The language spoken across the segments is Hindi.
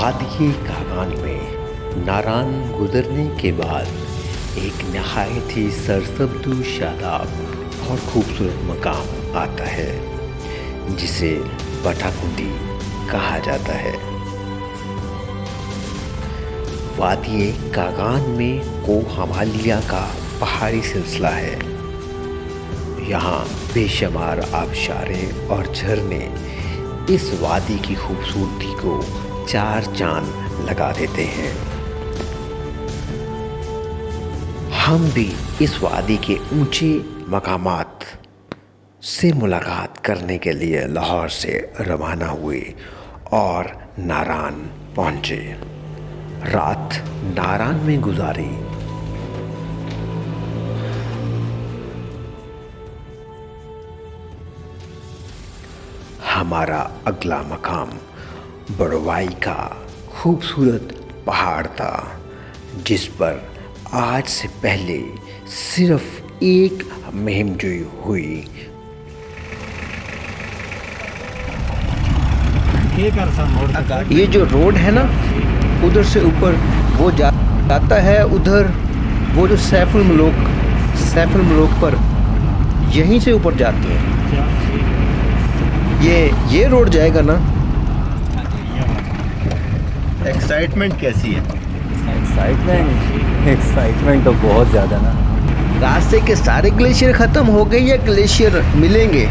वादी कागान में नारान गुजरने के बाद एक नहायत ही सरसब्दु शादाब और खूबसूरत मकाम आता है जिसे बटाकुंडी कहा जाता है। वादी कागान में कोहामालिया का पहाड़ी सिलसिला है। यहाँ बेशुमार आबशारें और झरने इस वादी की खूबसूरती को चार चांद लगा देते हैं। हम भी इस वादी के ऊंचे मकामात से मुलाकात करने के लिए लाहौर से रवाना हुए और नारान पहुंचे। रात नारान में गुजारी। हमारा अगला मकाम बड़वाई का खूबसूरत पहाड़ था जिस पर आज से पहले सिर्फ एक मुहिमजोई हुई। ये जो रोड है ना, उधर से ऊपर वो जाता है, उधर वो जो सैफुल मलोक पर यहीं से ऊपर जाती है। ये रोड जाएगा ना। एक्साइटमेंट कैसी है? एक्साइटमेंट तो बहुत ज़्यादा ना। रास्ते के सारे ग्लेशियर ख़त्म हो गए या ग्लेशियर मिलेंगे?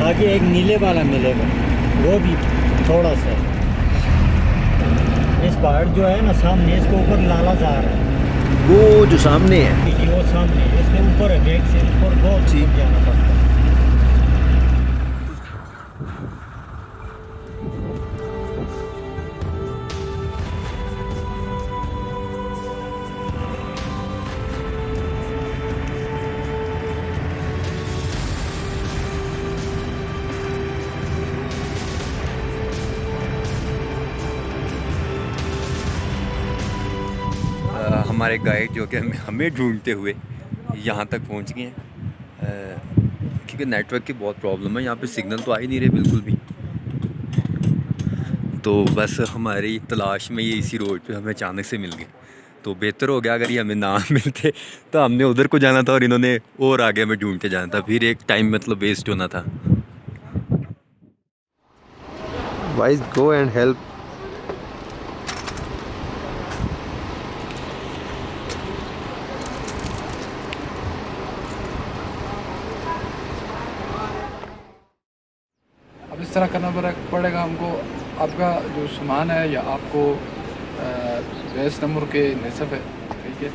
आगे एक नीले वाला मिलेगा, वो भी थोड़ा सा। इस पहाड़ जो है ना सामने, इसके ऊपर लाला जा रहा है। वो जो सामने है, वो सामने, इसके ऊपर है, गेट से ऊपर बहुत चीज जाना पड़ता है। हमारे गाइड जो कि हमें ढूंढते हुए यहाँ तक पहुँच गए हैं, क्योंकि नेटवर्क की बहुत प्रॉब्लम है यहाँ पे, सिग्नल तो आ ही नहीं रहे बिल्कुल भी। तो बस हमारी तलाश में ये इसी रोड पे हमें अचानक से मिल गए। तो बेहतर हो गया अगर ये हमें ना मिलते तो हमने उधर को जाना था और इन्होंने और आगे हमें ढूंढ के जाना था, फिर एक टाइम मतलब वेस्ट होना था। Wise go and help. अब इस तरह करना पड़ेगा हमको। आपका जो सामान है या आपको बेस नंबर के निसफ है, ठीक है,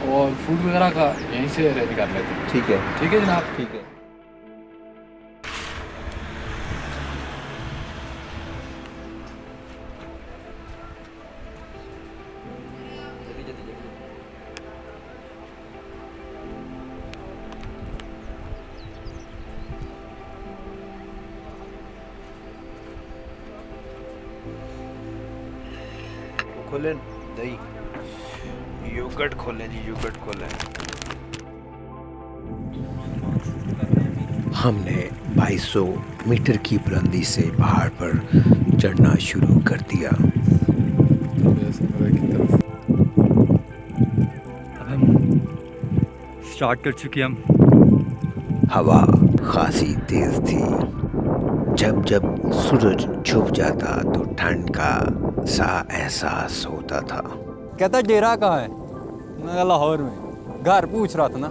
और फूड वगैरह का यहीं से अरेंज कर लेते हैं। ठीक है जनाब, ठीक है। खोलें दही, योगर्ट खोलें जी, योगर्ट खोलें। हमने 2200 मीटर की बुलंदी से पहाड़ पर चढ़ना शुरू कर दिया। स्टार्ट कर चुके हम। हवा खासी तेज थी। जब सूरज छुप जाता तो ठंड का सा एहसास होता था। कहता डेरा कहाँ है? मैं कहा लाहौर में। घर पूछ रहा था ना।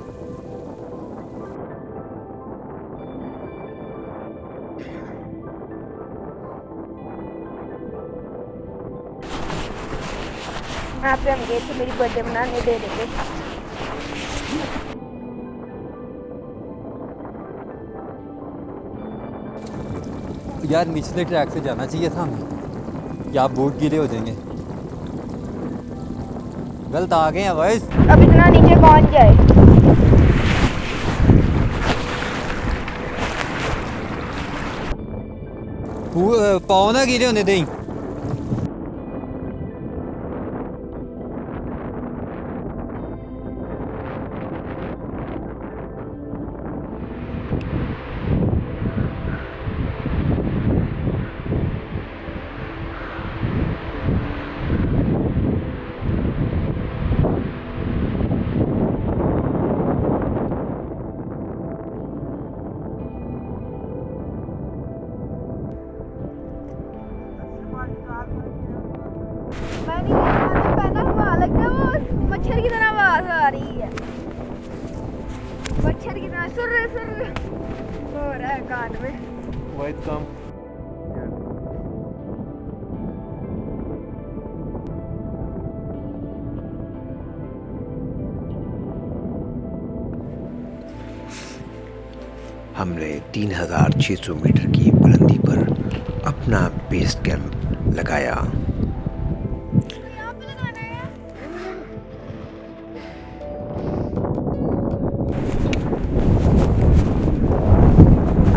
यहाँ पे हम गए थे मेरी बर्थडे मनाने दे रहे थे। यार निचले ट्रैक से जाना चाहिए था हमें, या बूट गीले हो जाएंगे। गलत आ गए हैं वॉइस। अब इतना नीचे कौन जाए? पाँव ना गीले होने दें। सुर हो रहा है कान में। वाइट काम हमने 3600 मीटर की बुलंदी पर अपना बेस कैंप लगाया।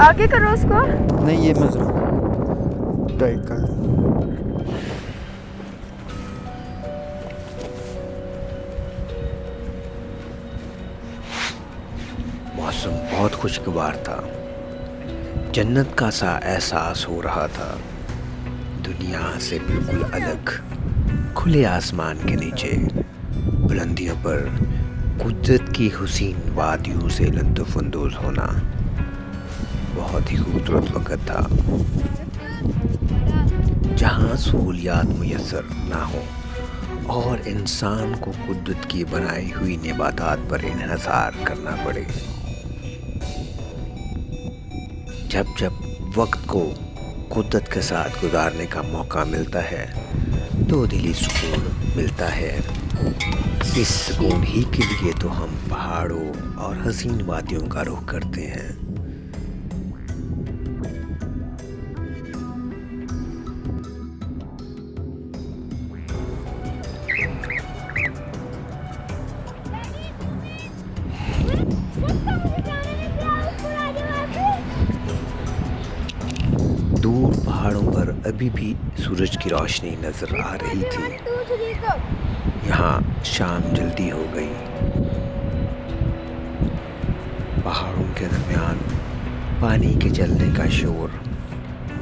आगे करो उसको। नहीं, ये मैं जरा टाइट कर दूं। मौसम बहुत खुशगवार था। जन्नत का सा एहसास हो रहा था। दुनिया से बिल्कुल अलग खुले आसमान के नीचे बुलंदियों पर कुदरत की हुसीन वादियों से लुत्फ़अंदोज़ होना बहुत ही खूबसूरत वक़्त था, जहाँ सहूलियात मुयस्सर ना हो और इंसान को कुदरत की बनाई हुई निबातात पर इन्हिसार करना पड़े। जब जब वक्त को कुदरत के साथ गुजारने का मौका मिलता है तो दिली सुकून मिलता है। इस सुकून ही के लिए तो हम पहाड़ों और हसीन वादियों का रुख करते हैं। दूर पहाड़ों पर अभी भी सूरज की रोशनी नजर आ रही थी। यहाँ शाम जल्दी हो गई। पहाड़ों के दरमियान पानी के चलने का शोर,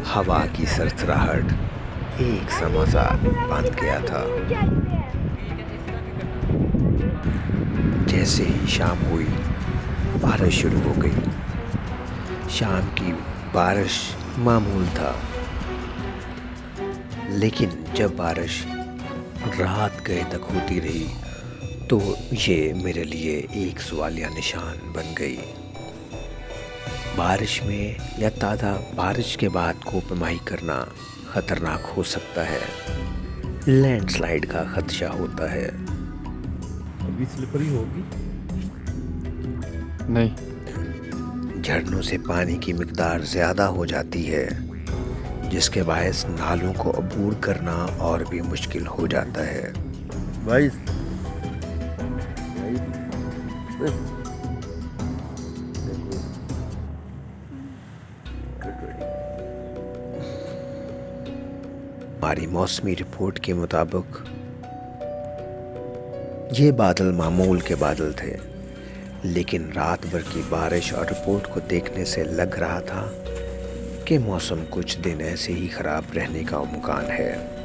हवा की सरसराहट एक समोसा बन गया था। जैसे ही शाम हुई, बारिश शुरू हो गई। शाम की बारिश मामूल था, लेकिन जब बारिश रात गए तक होती रही तो ये मेरे लिए एक सवालिया निशान बन गई। बारिश में या ताज़ा बारिश के बाद कोपमाई करना ख़तरनाक हो सकता है। लैंडस्लाइड का खदशा होता है। अभी स्लिपरी होगी। नहीं, झरनों से पानी की मिकदार ज़्यादा हो जाती है, जिसके बायस नालों को अबूर करना और भी मुश्किल हो जाता है। भाई हमारी मौसमी रिपोर्ट के मुताबिक ये बादल मामूल के बादल थे, लेकिन रात भर की बारिश और रिपोर्ट को देखने से लग रहा था कि मौसम कुछ दिन ऐसे ही ख़राब रहने का इम्कान है।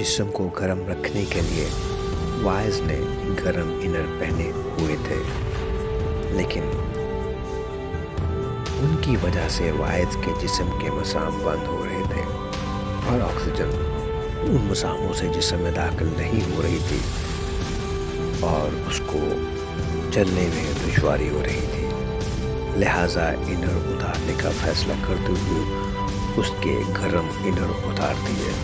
जिस्म को गर्म रखने के लिए वाइज ने गर्म इनर पहने हुए थे, लेकिन उनकी वजह से वाइज के जिस्म के मसाम बंद हो रहे थे और ऑक्सीजन उन मसामों से जिस्म में दाखिल नहीं हो रही थी और उसको चलने में दुश्वारी हो रही थी। लिहाजा इनर उतारने का फैसला करते हुए उसके गर्म इनर उतार दिए।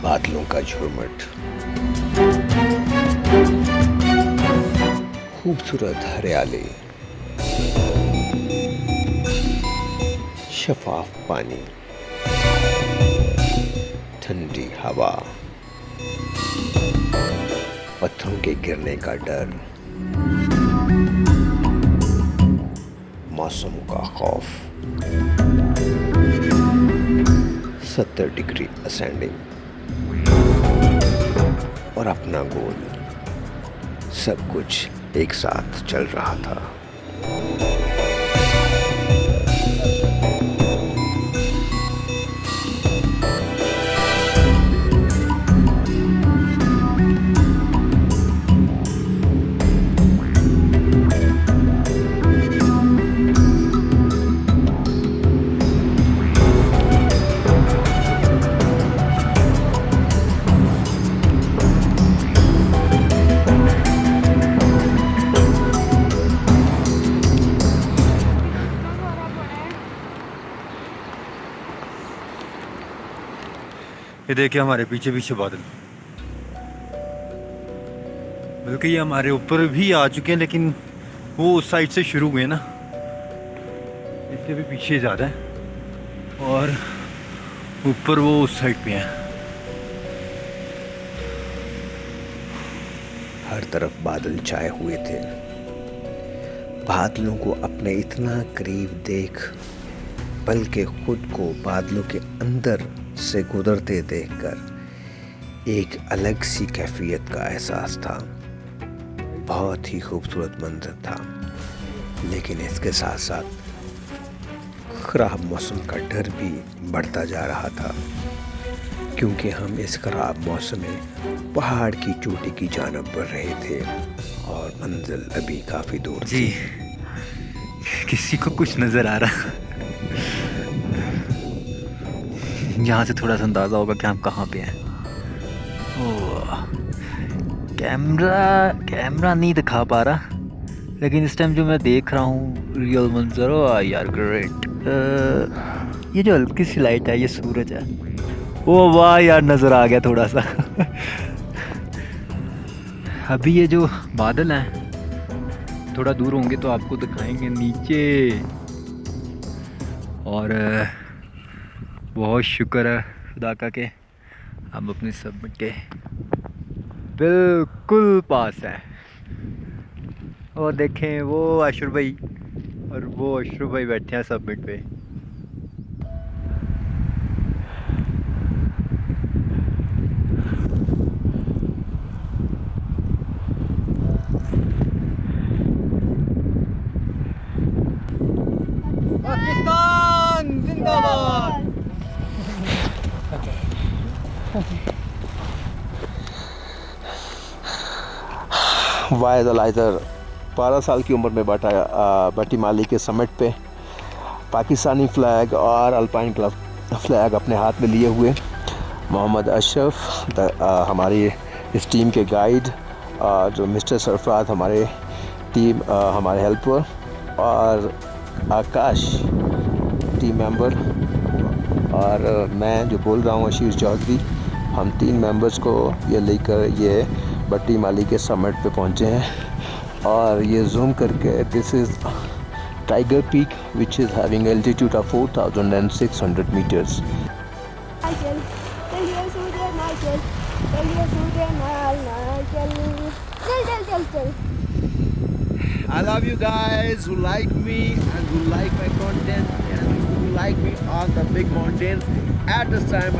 बादलों का झुरमुट, खूबसूरत हरियाली, शफाफ पानी, ठंडी हवा, पत्थरों के गिरने का डर, मौसम का खौफ, 70 डिग्री असेंडिंग और अपना गोल, सब कुछ एक साथ चल रहा था। ये देखिए हमारे पीछे पीछे बादल, बल्कि ये हमारे ऊपर भी आ चुके हैं, लेकिन वो उस साइड से शुरू हुए ना, इससे भी पीछे ज़्यादा है और ऊपर वो उस साइड पे है। हर तरफ बादल छाए हुए थे। बादलों को अपने इतना करीब देख, बल्कि खुद को बादलों के अंदर से गुजरते देखकर एक अलग सी कैफियत का एहसास था। बहुत ही खूबसूरत मंजर था, लेकिन इसके साथ साथ खराब मौसम का डर भी बढ़ता जा रहा था, क्योंकि हम इस खराब मौसम में पहाड़ की चोटी की जानब बढ़ रहे थे और मंजिल अभी काफ़ी दूर थी। जी, किसी को कुछ नज़र आ रहा? यहाँ से थोड़ा सा अंदाज़ा होगा कि हम कहाँ पे हैं। ओह, कैमरा नहीं दिखा पा रहा, लेकिन इस टाइम जो मैं देख रहा हूँ रियल मंजर, ओ यार ग्रेट। ये जो हल्की सी लाइट है ये सूरज है। ओ वाह यार, नज़र आ गया थोड़ा सा। अभी ये जो बादल हैं थोड़ा दूर होंगे तो आपको दिखाएंगे नीचे। और बहुत शुक्र है खुदा का कि हम अपने सबमिट के बिल्कुल पास हैं। और देखें वो अशर भाई और वो अशरफ भाई बैठे हैं सबमिट पे। पाकिस्तान जिंदाबाद। वाहिद अलाइदर 12 साल की उम्र में बटी माली के समिट पे पाकिस्तानी फ़्लैग और अल्पाइन फ्लैग अपने हाथ में लिए हुए मोहम्मद अशरफ हमारी इस टीम के गाइड, जो मिस्टर सरफराज हमारे हमारे हेल्पर, और आकाश टीम मेंबर, और मैं जो बोल रहा हूँ आशीष चौधरी, हम 3 मेंबर्स को ये लेकर ये बट्टी माली के समिट पे पहुँचे हैं। और ये जूम करके this is tiger peak which is having altitude of 4600 metres. I love you guys who like me and who like my content and who like me on the big mountains. At this time,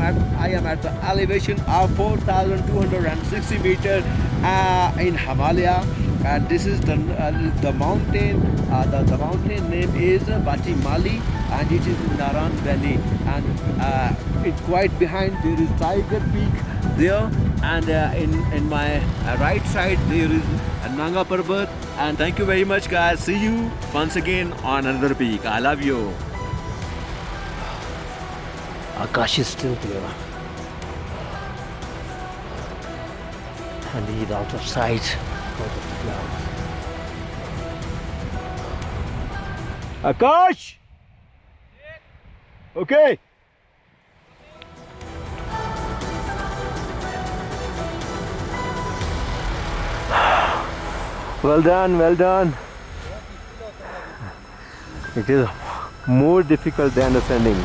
I am at the elevation of 4,260 meters in Himalaya, and this is the mountain. The mountain name is Bati Mali, and it is in Naran Valley. And it's quite behind there is Tiger Peak there, and in my right side there is Nanga Parbat. And thank you very much, guys. See you once again on another peak. I love you. Akash is still there, and he's out of sight of the clouds. Akash! Okay. Well done, well done. It is more difficult than ascending.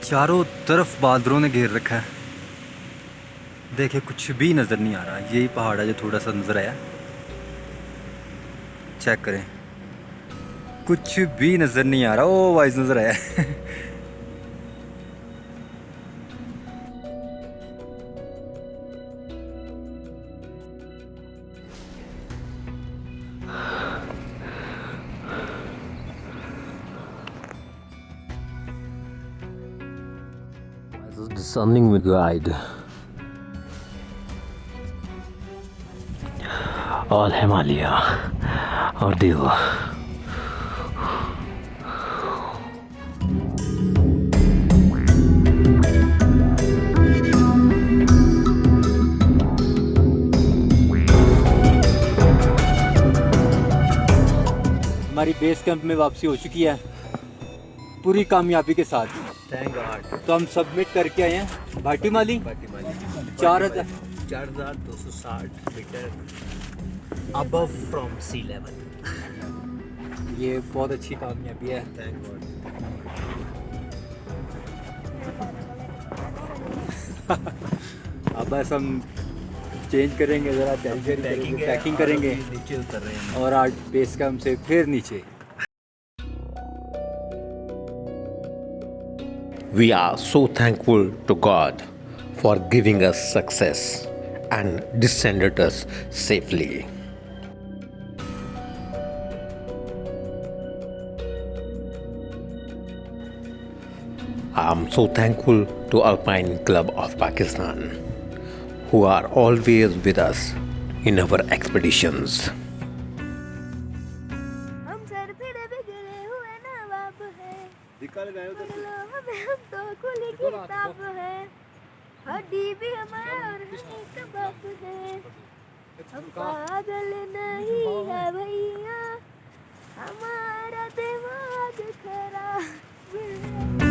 चारों तरफ बादलों ने घेर रखा है, देखे कुछ भी नज़र नहीं आ रहा। यही पहाड़ है जो थोड़ा सा नज़र आया, चेक करें, कुछ भी नज़र नहीं आ रहा। ओ वाइज नज़र आया। Descending with guide. All Himalaya or Deva. हमारी बेस कैंप में वापसी हो चुकी है पूरी कामयाबी के साथ। Thank God. तो हम सबमिट करके आए हैं भाटी माली 4,260 metre above from sea level. ये बहुत अच्छी कामयाबी है। Thank God. अब बस हम चेंज करेंगे, ज़रा पैकिंग करेंगे नीचे उतर रहे हैं। और आज बेस कैंप से फिर नीचे। We are so thankful to God for giving us success and descended us safely. I am so thankful to Alpine Club of Pakistan, who are always with us in our expeditions. हम सर पे बिगड़े हुए नवाब हैं, हम तो खुली किताब है, हड्डी भी हमारा और एक बाप है। हम पागल नहीं है भैया, हमारा दिमाग खराब है।